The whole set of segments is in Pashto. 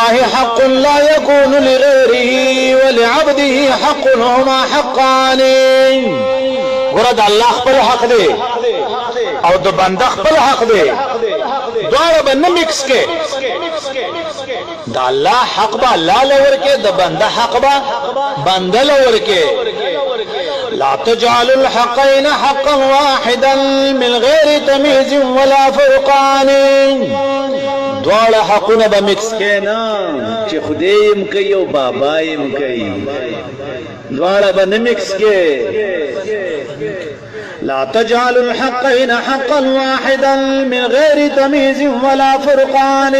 لله حق لا يكون لغيره ولعبده حق هما حقان. ورد الله خپل حق دی او د بنده خپل حق دی، دواړه به نه مکس کې. د الله حق به الله لور کې، د بنده حق به بنده لور کې. لا تجعلوا الحقين حقا واحدا من غير تمييز ولا فرقان. دواړه حقونه به مکس کې نه چې خدای هم کوي او بابا هم کوي، دواړه به نه مکس کې. لا تجعلوا الحقين حقا واحدا من غير تمييز ولا فرقان.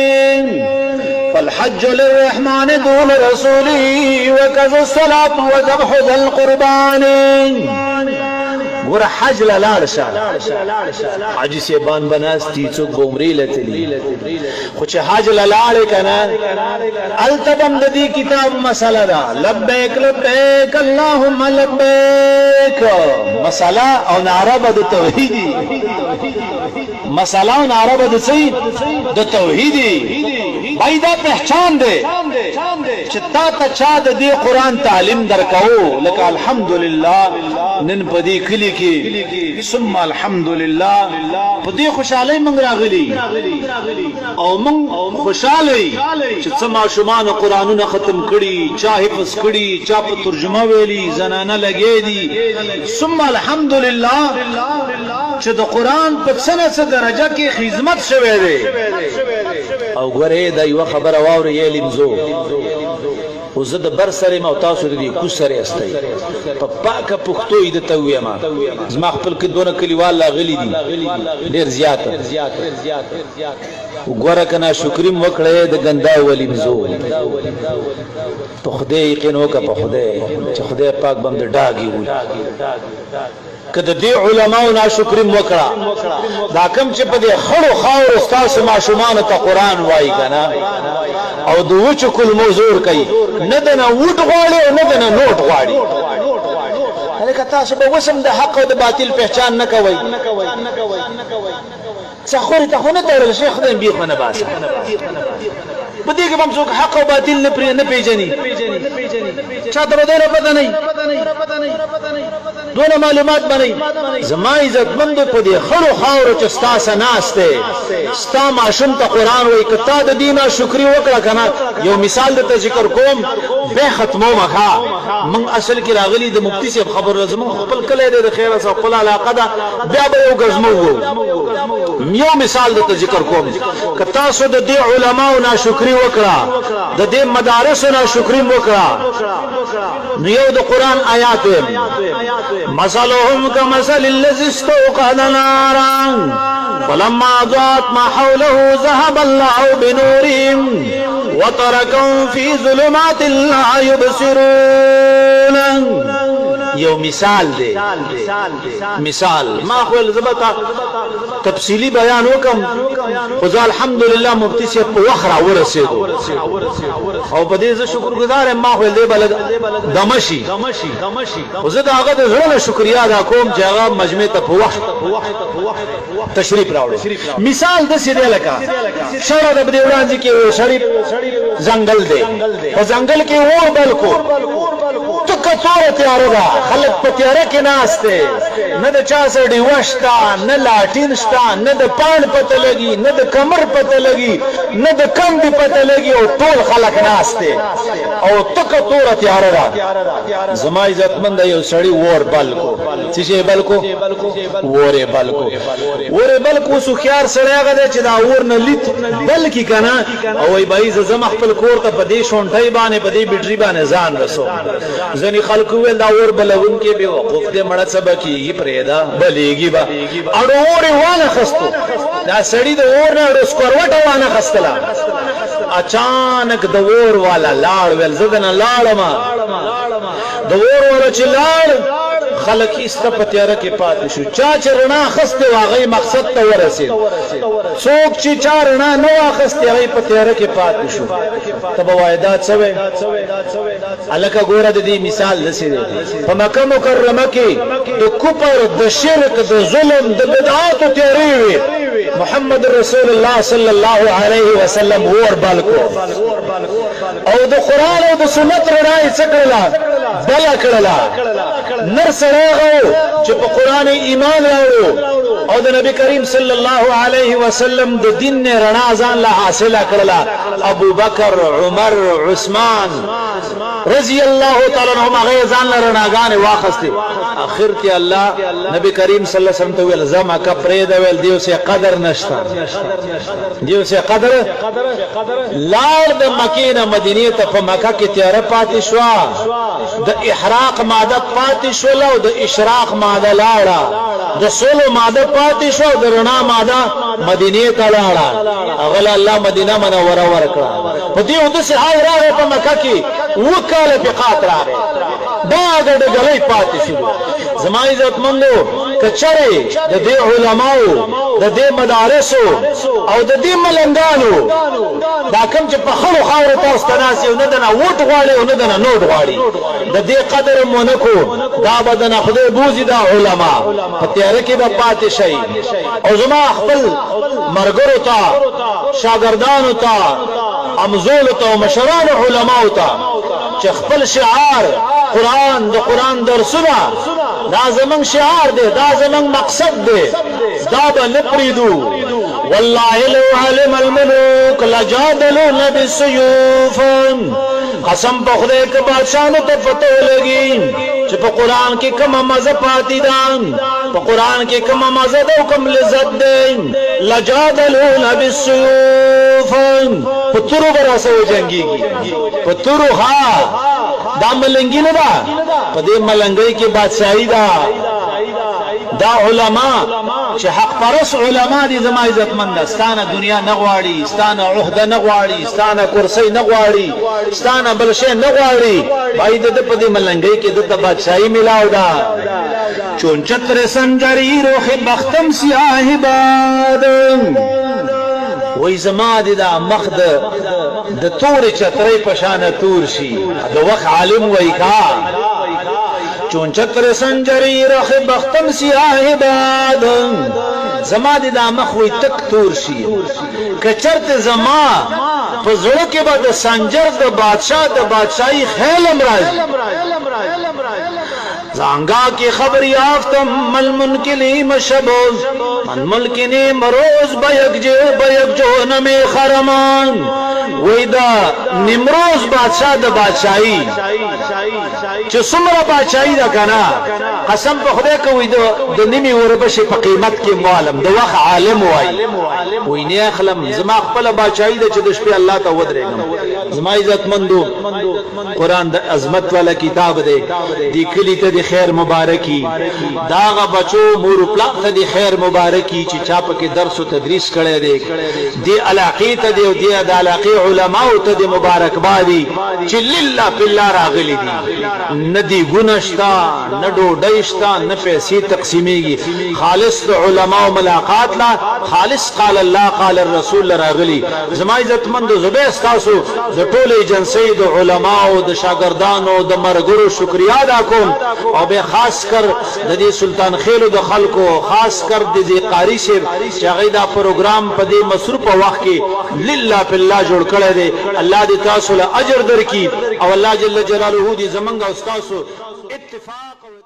فالحج للرحمن دون رسوله وكذا الصلاة وذبح ذا القربان. ګوره حج لاړ شه، حاجي صاحبان بناستی څوک به عمرې لتلی، خو چې حج لاړې که نه هلته به هم د دې کتاب مسله ده، لبیک لبیک اللهم لبیک. مسله او نعره به د توحیدي، مسله او نعره به د څه د توحیدي. بھائی دا پہچان دے چې تا ته چا د دې قرآن تعلیم درکو، لکه الحمدلله نن په دې کلي کې ثم الحمدلله په دې خوشحالۍ موږ راغلي او موږ خوشحاله چې څه ماشومانو قرآنونه ختم کړي، چا حفظ کړي، چا په ترجمه ویلي، زنانه لګې دي. ثم الحمدلله چې د قرآن په څه نه څه درجه کې خدمت شوی دی. او ګوره دا یو خبره واوري یې لمزو او زه د بر سره ما تاسو دې کو سره استای په پاکه پښتو دې ته ویم. زما خپل کې دونه کلیوال لاغلي دي ډیر زیات. وګوره کنه شکریم وکړې د ګندا ولمزو په خدای یقین وکړه، په خدای چې خدای پاک بم د ډاګي وي. کله دې علماو ناشکریم وکړه، دا کوم چې په دې خړو خاور استاد ماشومان ته قران وایي کنه او د وچ کل موزور کوي، نه د نه وټ غواړي او نه د نه نوټ غواړي. هلکه تاسو به وسم د حق او د باطل پہچان نه کوئ. څخوري ته خو نه تړل شي، خدای بي خو نه باسه. په دې کې هم څوک حق او باطل نه پیژني، چاته به نه پته نه دونه معلومات بنئ. زما عزتمند په دې خړو خاورو چې ستاسو ناشته ستا ماشوم ته قرآن وایي، که تا د دینه شکري وکړه که نه. یو مثال درته ذکر کوم بیا ختموم. ښه موږ اصل کې راغلي د مفتي صاحب خبره، زموږ خپل کلی دی د خیره صاحب خپل علاقه ده، بیا به یو ګزمو وو. یو مثال درته ذکر کوم، که تاسو د دې علماو ناشکري وکړه، د دې مدارسو ناشکري وکړه، نو یو د قرآن آیات مثلهم كمثل الذي استوقد نارا فلما ضاءت ما حوله ذهب الله بنورهم وتركهم في ظلمات لا يبصرون. یو مثال دی، مثال ما خو زبتا تفصیلی بیان وکم، خو الحمدلله مفتی صاحب په وخت را ورسېدو او په دې زه شکرګزار یم. ما خو دې بلد دمشي خو زه د هغه د زړه شکریا ادا کوم چې هغه مجمع ته په وخت تشریف راوړي. مثال د سیده لکه شړه د دې وړاندې کې شریف ځنګل دی، په ځنګل کې اور بل کو تک تور تیار ده، خلک په تیاره کې ناشته، نه د چا سره ډیوه شته، نه لاټین شته، نه د پاڼ پته لګي، نه د کمر پته لګي، نه د کندې پته لګي، او ټول خلک ناشته او تک تور تیاره ده. زما عزتمند یو سړی ور بل کو، څه شی بل کو؟ ور بل کو. ور بل کو سو خيار سړی هغه دی چې دا اور نه لیت بلکی کنه، او ای بای زما خپل کور ته په دې شونټای باندې په دې بیټری باندې ځان رسو. ځنی خلکو ویل دا اور بلون کې به وقوف دې مړه سبکیږي پرېدا بلیږي با اړو اور وانه خستو. دا سړی د اور نه اړو سکروټ وانه خستلا. اچانک د اور والا لاړ ویل زدن لاړما، د اور والا چې لاړ خلک ایسته په تیاره کې پاتې شو چا چې رڼا اخیستې وه هغوی مقصد ته ورسېد څوک چې چا رڼا نه واخیستې هغوی په تیاره کې پاتې شو ته به وایې دا څه وی هلکه ګوره د دې مثال داسې دی په مکه مکرمه کې د کفر د شرک د ظلم د بدعاتو تیارې وې محمد رسول الله صلی الله علیه وسلم اور بل کو او د قرآن او د سنت رڼا یې څه کړله بله کړله نر سړی هغه و چې په قرآن ایمان راوړو او د نبی کریم صلی الله علیه وسلم د دین نه رڼا ځان له حاصله کړله ابو بکر عمر عثمان رضی الله تعالی عنهم هغه ځان له رڼاګانې واخیستې اخر کې الله نبی کریم صلی الله علیه وسلم ته ویل زه مکه پرېږده ویل دیو سې قدر نشته دیو سې قدر لاړ د مکې نه مدینې ته په مکه کې تیاره پاتې شوه د احراق ماده پاتې شوله او د اشراق ماده لاړه د سولو ماده پاتې شو د رڼا ماده مدینې ته لاړه هغه له الله مدینه منوره ورکړه په دې اودسې حال راغی په مکه کې اووه کاله فقات راغی دا ګډوډۍ پاتې شو زما عزتمندو که چرې د دې علماو د دې مدارسو او د دې ملنګانو دا کوم چې په خړو خاورو تاسو ته ناست یو نه دنه ووټ غواړي او نه دنه نوټ غواړي د دې قدر مو نه کو دا به دنه خدای بوځي دا علما په تیاره کې به پاتې شي او زما خپل مرګرو ته شاګردانو ته امزولو ته او مشرانو علماو ته چې خپل شعار قرآن د قرآن درسونه دا زمنګ شعار دی دا زمنګ مقصد دی دا به نه پرېږدو والله لو علم الملوک لجادلون بالسيوف قسم په خدای که بادشاهانو ته پته ولګي چې په قرآن کې کومه مزه پاتې ده په قرآن کې کومه مزه ده او کوم لذت دی لجادلون بالسيوف په تورو به راسره جنګېږي په تورو ها دا ملنګي نه ده په دې ملنګۍ کې بادشاهي ده دا علما چې حق پرس علما دي زما عزتمند ستانه دنیا نه غواړي ستانه عہده نه غواړي ستانه کرسي نه غواړي ستانه بل شي نه غواړي باید د په دې ملنګۍ کې د بادشاہي ملاو ده چون چتر سنجری روح بختم سیاه باد وای زما دي دا مخ د تور چترې پشانه تور شي د وخت عالم وای کا چون چتر سنجری رخ بختم سیاه باد زما دي دا مخ وی تک تور شي کچرت زما په زړه کې به د سنجر د بادشاہ د بادشاہي خیال امراض زانگا کی خبر یافتم مل منکلی مشبوز من ملکنی مروز بیک جو نمی خرمان ویدا نمروز بادشاہ دا بادشاہی چه سمرا بادشاہی دا کنا قسم پا خدای که ویدا دا نمی وربش پا قیمت کی معلم دا وقت عالم وی نی اخلم زما خپل بادشاہی دا چه دشپی اللہ تا ودرگم زما عزت مندو قرآن دا عظمت والا کتاب دے دی کلی تا دی خیر مبارکی داغا بچو مور پلاق تا دی خیر مبارکی چی چاپا کی درس و تدریس کرے دے دی علاقی تا دی و دی علاقی علماء تا دی مبارک بادی چی للہ پلہ راغلی دی ندی گنشتا ندو ڈیشتا نپیسی تقسیمی گی خالص دا علماء ملاقات لا خالص قال اللہ قال الرسول راغلی زمائی زتمند زبے استاسو دا طول جنسی دا علماء دا شاگردانو دا مرگرو شکریہ دا کن او بے خاص کر دی سلطان خیلو د خلکو خاص کر دی قاری سے چاگئی دا پروگرام پا دی مصروف وقت کی للہ پلہ جوڑ کڑے دے اللہ دی تاسو اجر در کی او اللہ جل جلالہ دی زمنگا استاسو اتفاق